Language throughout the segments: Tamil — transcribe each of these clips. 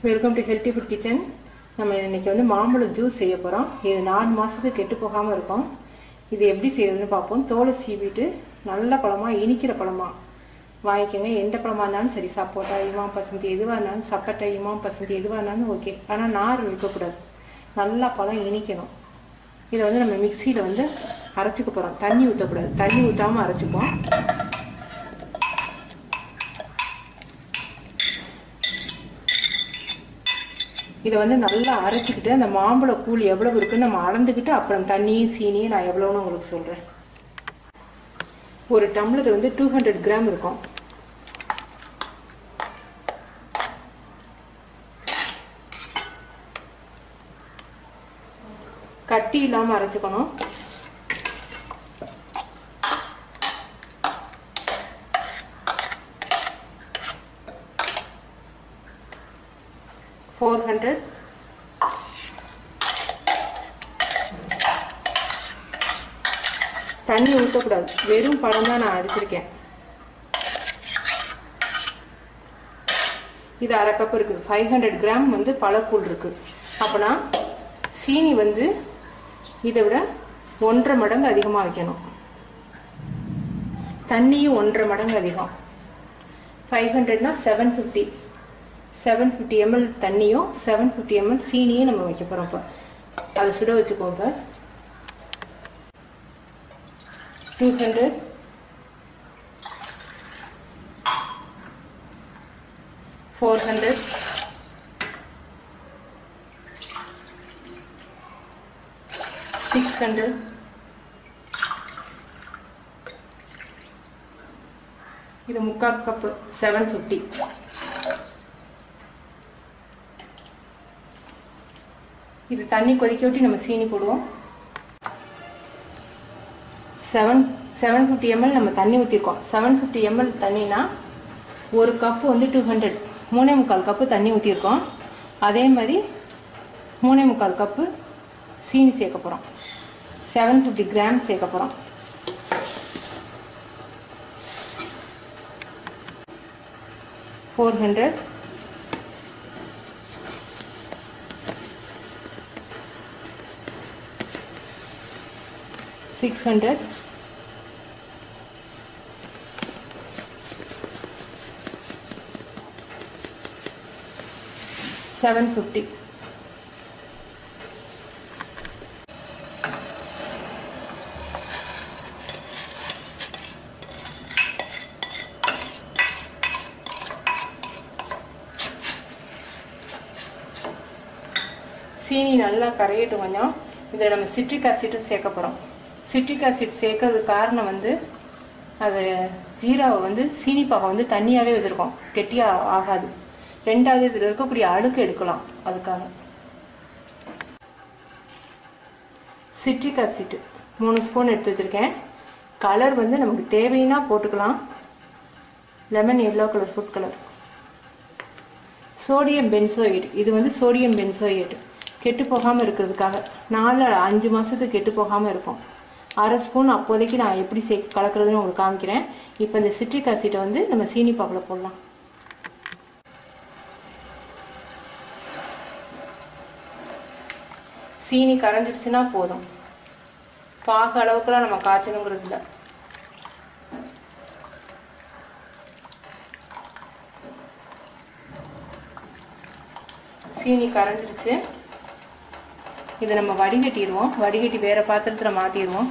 Welcome to healthy food kitchen. நம்ம இன்னைக்கு வந்து மாம்பழம் ஜூஸ் செய்ய போகிறோம். இது 4 மாதத்துக்கு கெட்டு போகாமல் இருக்கும். இது எப்படி செய்யறதுன்னு பார்ப்போம். தோலை சீவிட்டு நல்ல பழமாக இனிக்கிற பழமாக வாங்கிக்கோங்க. எந்த பழமாக இருந்தாலும் சரி, சப்போட்டா, இமாம் பசந்தி எதுவாக இருந்தாலும், சப்பட்டை, இமாம் பசந்தி எதுவாக இருந்தாலும் ஓகே. ஆனால் நார் இருக்கக்கூடாது. நல்லா பழம் இனிக்கணும். இதை வந்து நம்ம மிக்சியில் வந்து அரைச்சிக்க போகிறோம். தண்ணி ஊற்றக்கூடாது. தண்ணி ஊற்றாமல் அரைச்சிப்போம். இதை வந்து நல்லா அரைச்சிக்கிட்டு அந்த மாம்பழ கூழ் எவ்வளவு இருக்குன்னு நம்ம அளந்துக்கிட்டு அப்புறம் தண்ணியும் சீனியும் நான் எவ்வளோன்னு உங்களுக்கு சொல்கிறேன். ஒரு டம்ளர் வந்து 200 கிராம் இருக்கும். கட்டி இல்லாமல் அரைச்சிக்கணும். தண்ணி ஊற்றக்கூடாது. வெறும் பழம் தான் நான் அரைச்சிருக்கேன். இது அரை கப் இருக்குது. 500 கிராம் வந்து பழக்கூழ் இருக்குது. அப்போனா சீனி வந்து இதை விட 1.5 மடங்கு அதிகமாக வைக்கணும். தண்ணியும் 1.5 மடங்கு அதிகம். 500னா 750 ml தண்ணியும் 750 ml சீனியும் நம்ம வைக்க போகிறோம். இப்போ அதை சுட வச்சுக்கோங்க. 200 400 600 இது 3/4 கப் 750. இது தண்ணி கொதிக்க விட்டு நம்ம சீனி போடுவோம். 750 ml நம்ம தண்ணி ஊற்றிருக்கோம். 750 ml தண்ணினா ஒரு கப்பு வந்து 200, 3.25 கப்பு தண்ணி ஊற்றிருக்கோம். அதே மாதிரி 3.25 கப்பு சீனி சேர்க்க போகிறோம். 750 கிராம் சேர்க்க போகிறோம். $400 $600 $750. சீனி நல்லா கரையட்டும் கொஞ்சம். இதில் நம்ம சிட்ரிக் ஆசிட் சேர்க்க போகிறோம். சிட்ரிக் ஆசிட் சேர்க்கறதுக்கு காரணம் வந்து அது ஜீராவை வந்து சீனிப்பாகம் வந்து தண்ணியாகவே வச்சுருக்கோம், கெட்டியாக ஆகாது. ரெண்டாவது இதில் இருக்கக்கூடிய அழுக்கு எடுக்கலாம். அதுக்காக சிட்ரிக் ஆசிட் 3 ஸ்பூன் எடுத்து வச்சுருக்கேன். கலர் வந்து நமக்கு தேவைன்னா போட்டுக்கலாம். Lemon yellow colour food colour. Sodium benzoate. இது வந்து சோடியம் பென்சோயேட் கெட்டு போகாமல் இருக்கிறதுக்காக 4-5 மாதத்துக்கு கெட்டு போகாமல் இருக்கும். 1/2 ஸ்பூன் அப்போதைக்கு நான் எப்படி கலக்கிறதுன்னு உங்களுக்கு காமிக்கிறேன். இப்போ இந்த சிட்ரிக் ஆசிட்டை வந்து நம்ம சீனி பாகில் போடலாம். சீனி கரைஞ்சிடுச்சுன்னா போதும். பாகு அளவுக்குலாம் நம்ம காய்ச்சணுங்கிறது இல்லை. சீனி கரைஞ்சிடுச்சு. இதை நம்ம வடிகட்டிடுவோம். வடிகட்டி வேற பாத்திரத்தில் மாற்றிடுவோம்.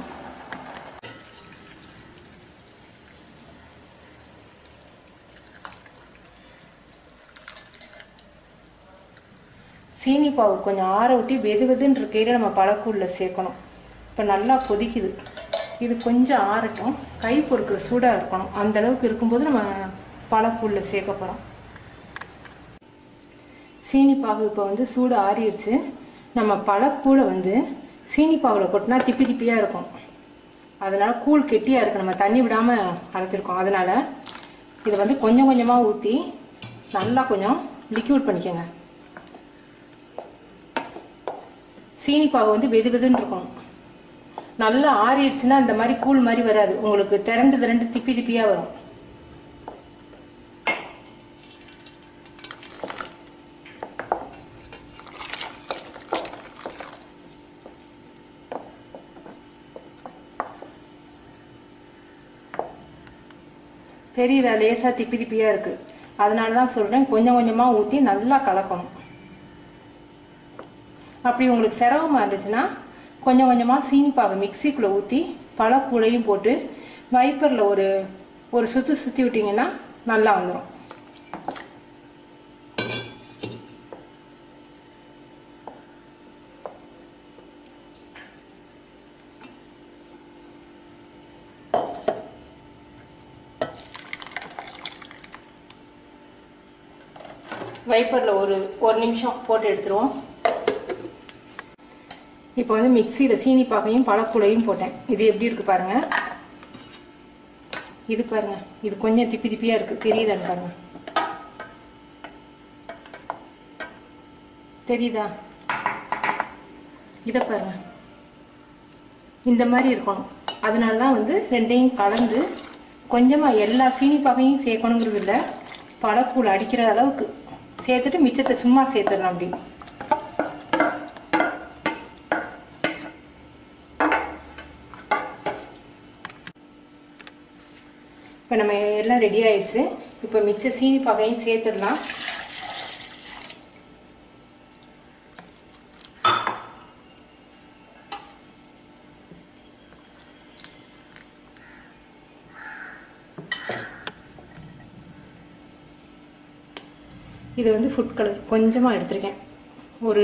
சீனி பாவு கொஞ்சம் ஆற விட்டு வெதுன்னு இருக்கையில் நம்ம பழக்கூழில் சேர்க்கணும். இப்போ நல்லா கொதிக்குது. இது கொஞ்சம் ஆறட்டும். கை பொறுக்கிற சூடாக இருக்கணும். அந்த அளவுக்கு இருக்கும்போது நம்ம பழக்கூழில் சேர்க்க போகிறோம். சீனி பாகு இப்போ வந்து சூடு ஆறிடுச்சு. நம்ம பழக்கூழை வந்து சீனி பாகில் கொட்டினா திப்பி திப்பியாக இருக்கும். அதனால கூழ் கெட்டியாக இருக்குது. நம்ம தண்ணி விடாமல் அரைச்சிருக்கோம். அதனால இதை வந்து கொஞ்சம் கொஞ்சமாக ஊற்றி நல்லா கொஞ்சம் லிக்யூட் பண்ணிக்கோங்க. சீனி பாகு வந்து வெதுன்னு இருக்கணும். நல்லா ஆறிடுச்சுன்னா இந்த மாதிரி கூழ் மாதிரி வராது. உங்களுக்கு திரண்டு திப்பி திப்பியா வரும். தெரியுதா? லேசாக திப்பி திப்பியாக இருக்குது. அதனால தான் சொல்கிறேன், கொஞ்சம் கொஞ்சமாக ஊற்றி நல்லா கலக்கணும். அப்படி உங்களுக்கு சிரமமாக இருந்துச்சுன்னா கொஞ்சம் கொஞ்சமாக சீனிப்பாக மிக்சிக்குள்ளே ஊற்றி பழக்கூடையும் போட்டு வைப்பரில் ஒரு சுற்றி விட்டிங்கன்னா நல்லா வந்துடும். வைப்பரில் ஒரு நிமிஷம் போட்டு எடுத்துருவோம். இப்போ வந்து மிக்சியில் சீனிப்பாகையும் பழக்கூடையும் போட்டேன். இது எப்படி இருக்கு பாருங்க. இது பாருங்க, இது கொஞ்சம் திப்பி திப்பியா இருக்கு. தெரியுதான்னு பாருங்க. தெரியுதா? இதை பாருங்க, இந்த மாதிரி இருக்கணும். அதனால தான் வந்து ரெண்டையும் கலந்து கொஞ்சமாக எல்லா சீனிப்பாகையும் சேர்க்கணுங்கிறது இல்லை, பழக்கூழ் அடிக்கிற அளவுக்கு சேர்த்துட்டு மிச்சத்தை சும்மா சேர்த்துடணும். அப்படி இப்போ நம்ம எல்லாம் ரெடி ஆயிடுச்சு. இப்போ மிச்ச சீனி பாகையும் சேர்த்துடலாம். இது வந்து ஃபுட் கலர் கொஞ்சமாக எடுத்திருக்கேன். ஒரு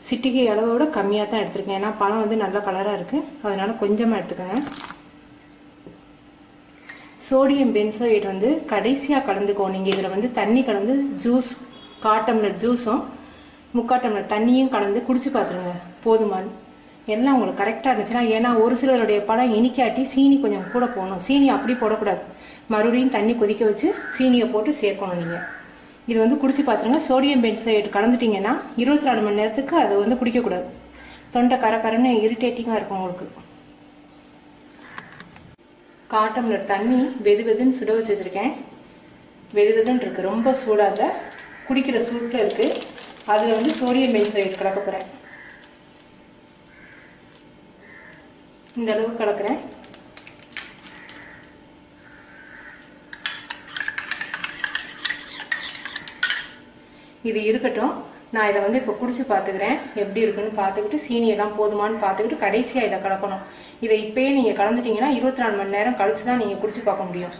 சிட்டிகை அளவோட கம்மியாக தான் எடுத்திருக்கேன். ஏன்னா பழம் வந்து நல்ல கலராக இருக்குது, அதனால கொஞ்சமாக எடுத்துக்கோங்க. சோடியம் பென்சோயேட் வந்து கடைசியாக கலந்துக்கோ. நீங்கள் இதில் வந்து தண்ணி கலந்து ஜூஸ் 1/4 டம்ளர் ஜூஸும் 3/4 டம்ளர் தண்ணியும் கலந்து குடிச்சு பார்த்துருங்க, போதுமானு. எல்லாம் உங்களுக்கு கரெக்டாக இருந்துச்சுன்னா, ஏன்னா ஒரு சிலருடைய பழம் இனிக்காட்டி சீனி கொஞ்சம் கூட போகணும். சீனி அப்படி போடக்கூடாது, மறுபடியும் தண்ணி கொதிக்க வச்சு சீனியை போட்டு சேர்க்கணும். நீங்கள் இது வந்து குடிச்சு பார்த்துருங்க. சோடியம் பென்சோயேட் கலந்துட்டிங்கன்னா 24 மணி நேரத்துக்கு அதை வந்து குடிக்கக்கூடாது. தொண்டை கரன்னு இரிட்டேட்டிங்காக இருக்கும் உங்களுக்கு. 1/4 டம்ளர் தண்ணி வெதுன்னு சுட வச்சு வச்சுருக்கேன். வெதுன்னு இருக்குது, ரொம்ப சூடாக குடிக்கிற சூட்டில் இருக்குது. அதில் வந்து சோடியம் பென்சோயேட் கலக்க போகிறேன். இந்த அளவுக்கு கலக்கிறேன். இது இருக்கட்டும். நான் இதை வந்து இப்போ குடிச்சு பார்த்துக்கிறேன், எப்படி இருக்குன்னு பார்த்துக்கிட்டு சீனியெல்லாம் போதுமானு பார்த்துக்கிட்டு கடைசியாக இதை கலக்கணும். இதை இப்பயே நீங்கள் கலந்துட்டீங்கன்னா 24 மணி நேரம் கழிச்சு தான் நீங்கள் குடிச்சு பார்க்க முடியும்.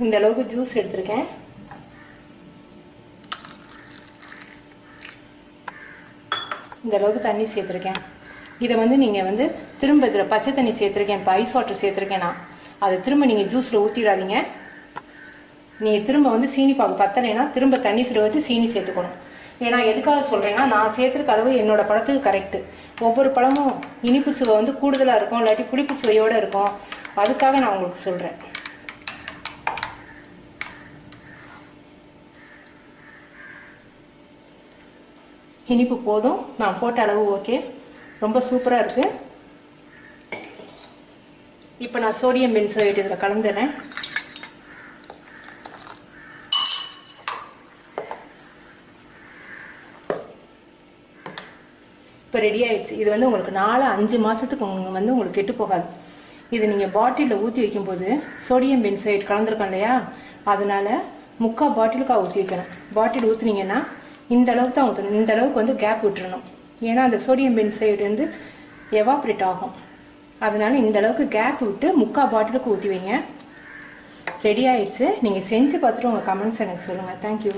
இந்த அளவுக்கு ஜூஸ் எடுத்திருக்கேன். இந்த அளவுக்கு தண்ணி சேர்த்துருக்கேன். இதை வந்து நீங்கள் வந்து திரும்ப இதில் பச்சை தண்ணி சேர்த்துருக்கேன், இப்போ ஐஸ் வாட்டர் சேர்த்துருக்கேன் நான். அதை திரும்ப நீங்கள் ஜூஸில் ஊற்றிடாதீங்க. நீங்கள் திரும்ப வந்து சீனி பாகு பத்தலைன்னா திரும்ப தண்ணி சுட வச்சு சீனி சேர்த்துக்கணும். ஏன்னா எதுக்காக சொல்கிறேன்னா, நான் சேர்த்துருக்க அளவு என்னோட பழத்துக்கு கரெக்டு. ஒவ்வொரு பழமும் இனிப்பு சுவை வந்து கூடுதலாக இருக்கும், இல்லாட்டி புளிப்பு சுவையோடு இருக்கும். அதுக்காக நான் உங்களுக்கு சொல்கிறேன். இனிப்பு போதும், நான் போட்ட அளவு ஓகே, ரொம்ப சூப்பராக இருக்குது. இப்போ நான் சோடியம் பென்சோயேட் இதில் கலந்துடுறேன். இப்போ ரெடி ஆயிடுச்சு. இது வந்து உங்களுக்கு 4-5 மாதத்துக்கு வந்து உங்களுக்கு கெட்டு போகாது. இது நீங்கள் பாட்டிலில் ஊற்றி வைக்கும்போது சோடியம் பென்சோயேட் கலந்துருக்கோம் இல்லையா, அதனால 3/4 பாட்டிலுக்காக ஊற்றி வைக்கணும். பாட்டில் ஊற்றுனீங்கன்னா இந்த அளவுக்கு தான் ஊற்றணும். இந்த அளவுக்கு வந்து கேப் விட்டுறணும். ஏன்னா அந்த சோடியம் பென்சோயேட் வந்து எவாப்ரேட் ஆகும். அதனால இந்த அளவுக்கு கேப் விட்டு 3/4 பாட்டிலுக்கு ஊற்றி வைங்க. ரெடி ஆயிடுச்சு. நீங்கள் செஞ்சு பார்த்துட்டு உங்கள் கமெண்ட்ஸ் எனக்கு சொல்லுங்கள். தேங்க்யூ.